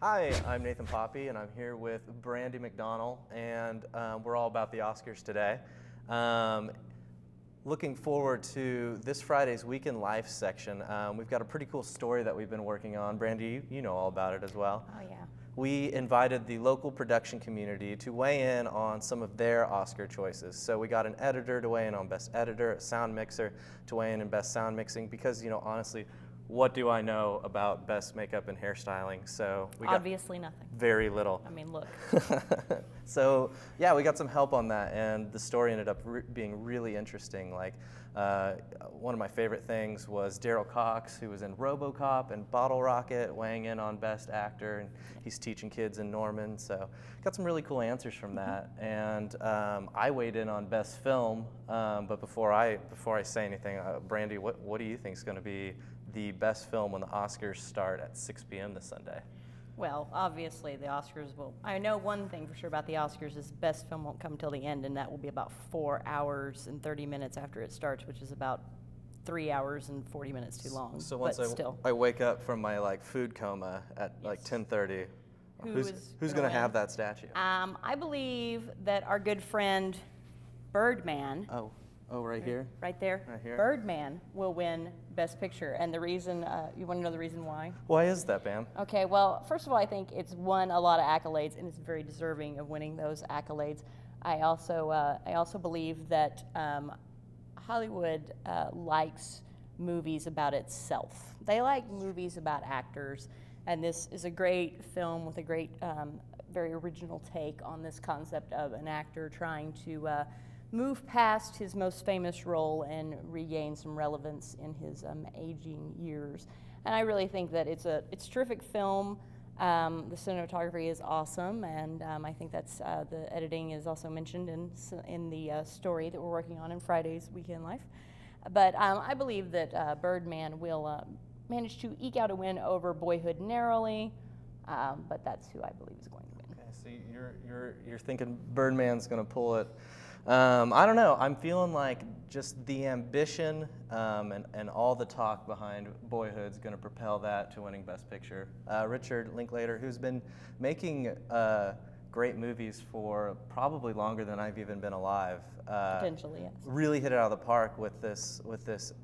Hi, I'm Nathan Poppy, and I'm here with Brandy McDonnell, and we're all about the Oscars today. Looking forward to this Friday's Week in Life section. We've got a pretty cool story that we've been working on. Brandy, you know all about it as well. Oh, yeah. We invited the local production community to weigh in on some of their Oscar choices. So we got an editor to weigh in on Best Editor, a sound mixer to weigh in Best Sound Mixing, because, you know, honestly, what do I know about best makeup and hairstyling? So we got Obviously nothing. very little. I mean, look. So yeah, we got some help on that, and the story ended up being really interesting. Like one of my favorite things was Daryl Cox, who was in RoboCop and Bottle Rocket, weighing in on Best Actor, and he's teaching kids in Norman. So got some really cool answers from that, and I weighed in on Best Film. But before I say anything, Brandy, what do you think is going to be the best film when the Oscars start at 6 p.m. this Sunday? Well, obviously the Oscars will. I know one thing for sure about the Oscars is best film won't come until the end, and that will be about 4 hours and 30 minutes after it starts, which is about 3 hours and 40 minutes too long. So once still, I wake up from my food coma at like 10:30, who's going to have that statue? I believe that our good friend Birdman. Oh, right here? Right there. Right here. Birdman will win Best Picture. And the reason, you want to know the reason why? Why is that, Bam? Okay, well, first of all, I think it's won a lot of accolades, and it's very deserving of winning those accolades. I also believe that Hollywood likes movies about itself. They like movies about actors, and this is a great film with a great, very original take on this concept of an actor trying to move past his most famous role and regain some relevance in his aging years. And I really think that it's a terrific film. The cinematography is awesome, and I think that's the editing is also mentioned in the story that we're working on in Friday's Week in Life. But I believe that Birdman will manage to eke out a win over Boyhood narrowly, but that's who I believe is going to win. Okay, so you're thinking Birdman's going to pull it. I don't know. I'm feeling like just the ambition and all the talk behind Boyhood's going to propel that to winning Best Picture. Richard Linklater, who's been making great movies for probably longer than I've even been alive, Potentially, yes. really hit it out of the park with this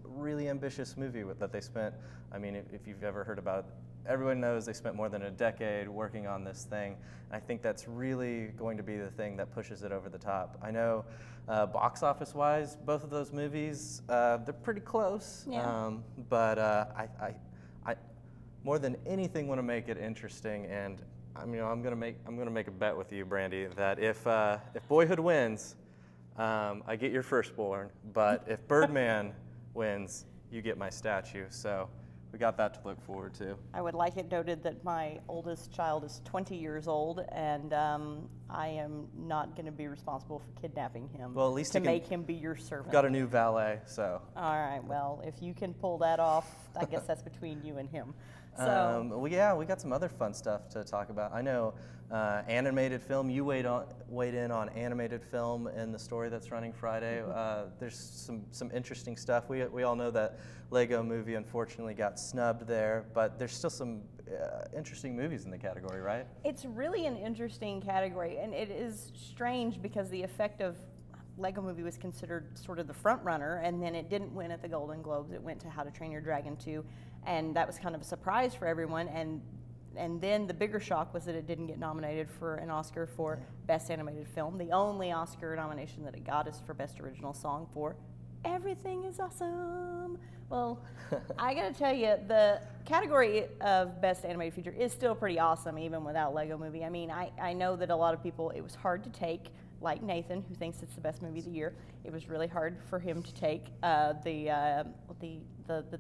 really ambitious movie that they spent. I mean, if you've ever heard about it, everyone knows they spent more than a decade working on this thing. And I think that's really going to be the thing that pushes it over the top. I know box office-wise, both of those movies, they're pretty close. Yeah. But I more than anything want to make it interesting. And I'm gonna make a bet with you, Brandy, that if Boyhood wins, I get your firstborn. But if Birdman wins, you get my statue. So we got that to look forward to. I would like it noted that my oldest child is 20 years old, and I am not going to be responsible for kidnapping him. Well, at least to make him be your servant. Got a new valet, so. All right. Well, if you can pull that off, I guess that's between you and him. So. We got some other fun stuff to talk about. I know animated film. You weighed in on animated film in the story that's running Friday. There's some interesting stuff. We all know that Lego Movie unfortunately got snubbed there, but there's still some interesting movies in the category, right? It's really an interesting category, and it is strange because the effect of Lego Movie was considered sort of the front runner, and then it didn't win at the Golden Globes. It went to How to Train Your Dragon 2, and that was kind of a surprise for everyone. And then the bigger shock was that it didn't get nominated for an Oscar for Best Animated Film. The only Oscar nomination that it got is for Best Original Song for Everything is Awesome. Well, I gotta tell you, the category of Best Animated Feature is still pretty awesome, even without Lego Movie. I mean, I know that a lot of people, it was hard to take, like Nathan, who thinks it's the best movie of the year. It was really hard for him to take. The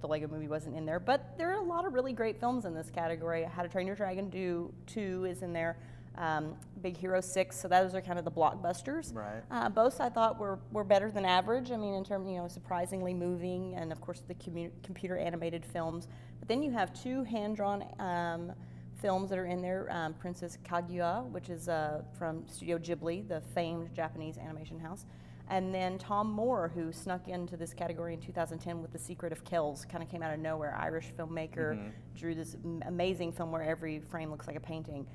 Lego Movie wasn't in there, but there are a lot of really great films in this category. How to Train Your Dragon 2 is in there. Big Hero 6, so those are kind of the blockbusters. Right. Both I thought were better than average. I mean, in terms, surprisingly moving, and of course the computer animated films. But then you have two hand-drawn films that are in there. Princess Kaguya, which is from Studio Ghibli, the famed Japanese animation house. And then Tom Moore, who snuck into this category in 2010 with The Secret of Kells, kind of came out of nowhere, Irish filmmaker, drew this amazing film where every frame looks like a painting.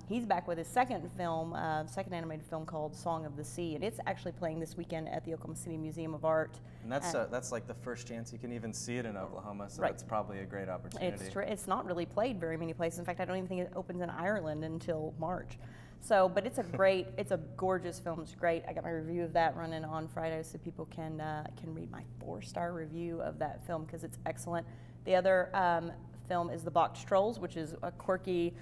He's back with his second film, second animated film called Song of the Sea, and it's actually playing this weekend at the Oklahoma City Museum of Art. And that's like the first chance you can even see it in Oklahoma, so right. That's probably a great opportunity. It's not really played very many places. In fact, I don't even think it opens in Ireland until March. So, but it's a great, it's a gorgeous film. It's great. I got my review of that running on Friday, so people can read my 4-star review of that film because it's excellent. The other film is The Box Trolls, which is a quirky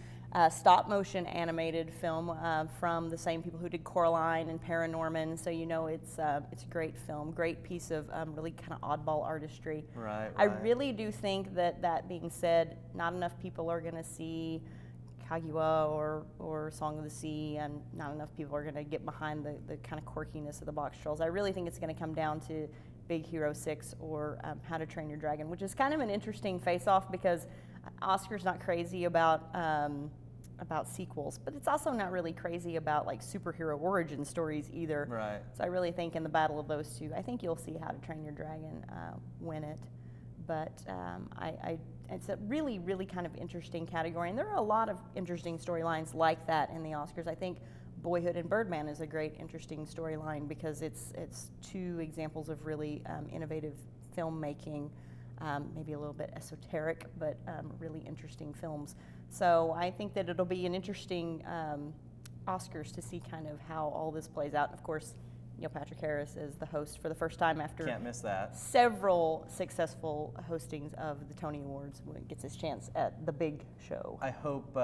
stop-motion animated film from the same people who did Coraline and Paranorman. So you know it's a great film, great piece of really kind of oddball artistry. Right. I really do think that being said, not enough people are going to see Kaguya or Song of the Sea, and not enough people are going to get behind the kind of quirkiness of the Box Trolls. I really think it's going to come down to Big Hero 6 or How to Train Your Dragon, which is kind of an interesting face-off because Oscar's not crazy about sequels, but it's also not really crazy about like superhero origin stories either. Right. So I really think in the battle of those two, I think you'll see How to Train Your Dragon win it. But it's a really, really kind of interesting category, and there are a lot of interesting storylines like that in the Oscars. I think Boyhood and Birdman is a great, interesting storyline because it's two examples of really innovative filmmaking, maybe a little bit esoteric, but really interesting films. So I think that it'll be an interesting Oscars to see kind of how all this plays out. And of course, Neil Patrick Harris is the host for the first time after Can't miss that. Several successful hostings of the Tony Awards when he gets his chance at the big show. I hope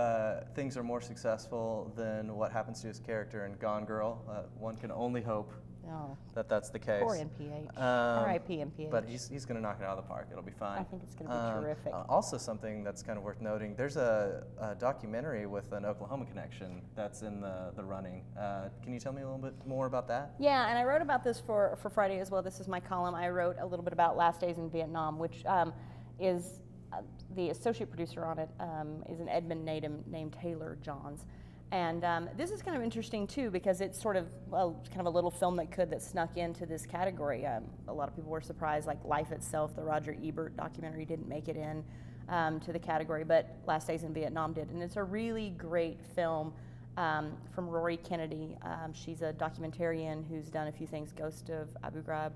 things are more successful than what happens to his character in Gone Girl. One can only hope that that's the case. Poor NPH. R.I.P. NPH. But he's going to knock it out of the park. It'll be fine. I think it's going to be terrific. Also, something that's kind of worth noting, there's a documentary with an Oklahoma connection that's in the running. Can you tell me a little bit more about that? Yeah, and I wrote about this for Friday as well. This is my column. I wrote a little bit about Last Days in Vietnam, which is the associate producer on it is an Edmond named Taylor Johns. And this is kind of interesting too because it's sort of kind of a little film that snuck into this category. A lot of people were surprised, like Life Itself, the Roger Ebert documentary, didn't make it in to the category, but Last Days in Vietnam did. And it's a really great film from Rory Kennedy. She's a documentarian who's done a few things, Ghost of Abu Ghraib.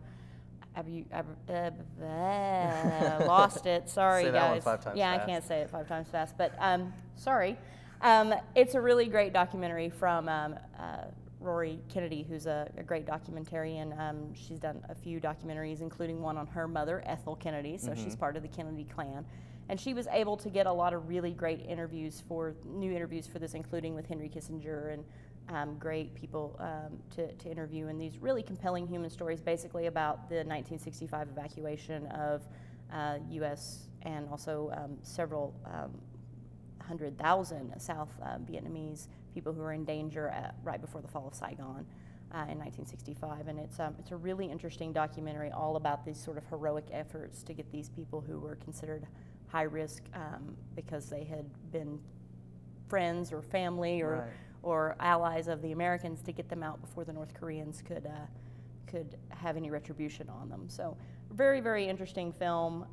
Lost it. Sorry, say guys. That one 5 times yeah, fast. I can't say it 5 times fast, but sorry. It's a really great documentary from Rory Kennedy, who's a great documentarian. She's done a few documentaries, including one on her mother, Ethel Kennedy, so she's part of the Kennedy clan. And she was able to get a lot of really great new interviews for this, including with Henry Kissinger and great people to interview, and these really compelling human stories basically about the 1965 evacuation of U.S. and also several 100,000 South Vietnamese people who were in danger right before the fall of Saigon in 1965. And it's a really interesting documentary all about these sort of heroic efforts to get these people who were considered high risk because they had been friends or family or allies of the Americans, to get them out before the North Koreans could have any retribution on them. So very, very interesting film.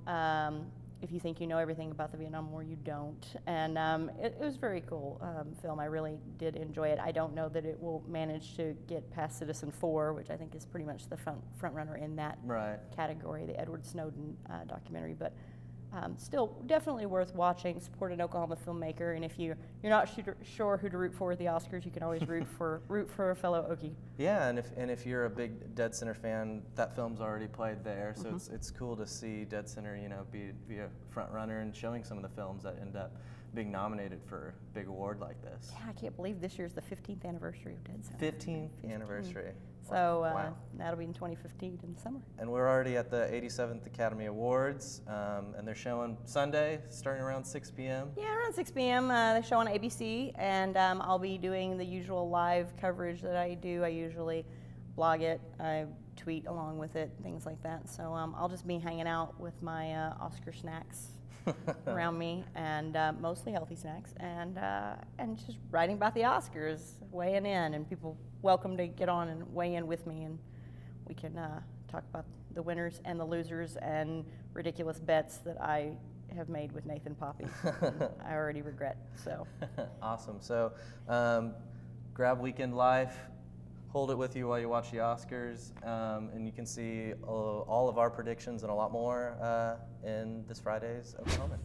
If you think you know everything about the Vietnam War, you don't. And it was a very cool film. I really did enjoy it. I don't know that it will manage to get past Citizen 4, which I think is pretty much the front runner in that category, the Edward Snowden documentary. But still, definitely worth watching. Support an Oklahoma filmmaker, and if you're not sure who to root for at the Oscars, you can always root for a fellow Okie. Yeah, and if you're a big Dead Center fan, that film's already played there, so it's cool to see Dead Center, be a front runner and showing some of the films that end up being nominated for a big award like this. Yeah, I can't believe this year's the 15th anniversary of Dead Center. 15th anniversary. So wow. That'll be in 2015 in the summer. And we're already at the 87th Academy Awards, and they're showing Sunday, starting around 6 p.m. Yeah, around 6 p.m. They show on ABC, and I'll be doing the usual live coverage that I do. I usually blog it, I tweet along with it, things like that. So I'll just be hanging out with my Oscar snacks around me, and mostly healthy snacks, and just writing about the Oscars, weighing in, and people welcome to get on and weigh in with me, and we can talk about the winners and the losers and ridiculous bets that I have made with Nathan Poppy. I already regret, so. Awesome. So grab Weekend Life, hold it with you while you watch the Oscars, and you can see all of our predictions and a lot more in this Friday's Oklahoman.